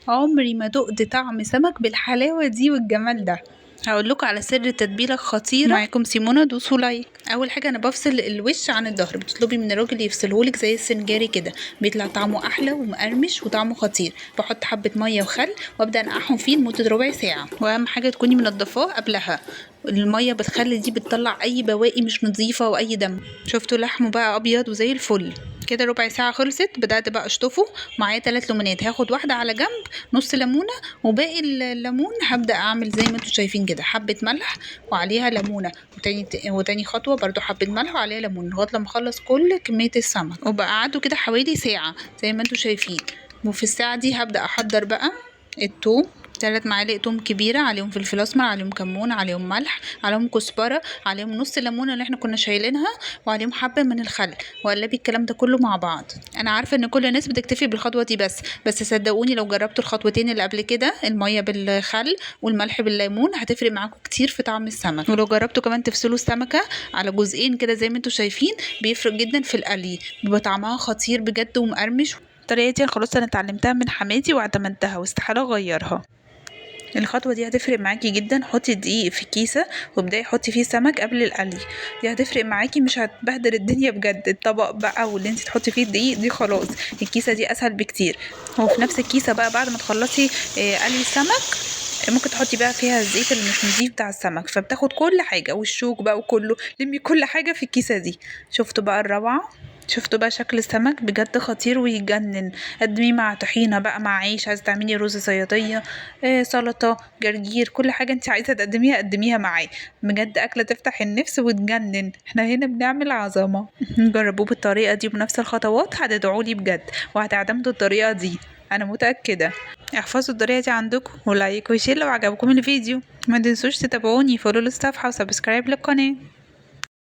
عمري ما دقت طعم سمك بالحلاوة دي والجمال ده. هقول لكم على سر تتبيله خطيره. معاكم سيمونه، دوسوا لايك. اول حاجه انا بفصل الوش عن الظهر، بتطلبي من الراجل يفصلهولك زي السنجاري كده، بيطلع طعمه احلى ومقرمش وطعمه خطير. بحط حبه ميه وخل وابدا انقعهم فيه لمده ربع ساعه، واهم حاجه تكوني منضفاه قبلها. الميه بالخل دي بتطلع اي بواقي مش نظيفه واي دم. شفتوا لحمه بقى ابيض وزي الفل كده. ربع ساعه خلصت، بدات بقى اشطفه. معايا 3 ليمونات، هاخد واحده على جنب، نص ليمونه، وباقي الليمون هبدا اعمل زي ما انتم شايفين كده، حبه ملح وعليها ليمونه، وتاني خطوه برضو حبه ملح وعليها ليمون، لغايه لما اخلص كل كميه السمك. وبقعده كده حوالي ساعه زي ما انتم شايفين. وفي الساعه دي هبدا احضر بقى الثوم. 3 معالق توم كبيره، عليهم فلفل اسمر، عليهم كمون، عليهم ملح، عليهم كزبره، عليهم نص ليمونه اللي احنا كنا شايلينها، وعليهم حبه من الخل. وقلبي الكلام ده كله مع بعض. انا عارفه ان كل الناس بتكتفي بالخطوه دي بس صدقوني لو جربتوا الخطوتين اللي قبل كده، الميه بالخل والملح بالليمون، هتفرق معاكم كتير في طعم السمك. ولو جربتوا كمان تفصلوا السمكه على جزئين كده زي ما انتم شايفين، بيفرق جدا في القلي، بيبقى طعمها خطير بجد ومقرمش. الطريقه دي خلاص انا اتعلمتها من حماتي واعتمدتها واستحاله اغيرها. الخطوه دي هتفرق معاكي جدا. حطي الدقيق في كيسه وابداي حطي فيه سمك قبل القلي، دي هتفرق معاكي، مش هتبهدل الدنيا بجد. الطبق بقى واللي انت تحطي فيه الدقيق دي خلاص، الكيسه دي اسهل بكتير. وفي نفس الكيسه بقى بعد ما تخلصي قلي السمك، ممكن تحطي بقى فيها الزيت اللي مش نضيف بتاع السمك، فبتاخد كل حاجه والشوك بقى وكله، لمي كل حاجه في الكيسه دي. شفتوا بقى الروعه؟ شفتوا بقى شكل السمك بجد خطير ويجنن. قدميه مع طحينه بقى، مع عيش، عايزه تعملي رز صياديه، سلطه، جرجير، كل حاجه انت عايزه تقدميها قدميها معاه. بجد اكله تفتح النفس وتجنن. احنا هنا بنعمل عظمه. جربوه بالطريقه دي بنفس الخطوات، هتدعولي بجد وهتعتمدوا الطريقه دي، انا متاكده. احفظوا الطريقه دي عندكم، ولايك وشير لو عجبكم الفيديو. ما تنسوش تتابعوني، فولو للصفحه وسبسكرايب للقناه.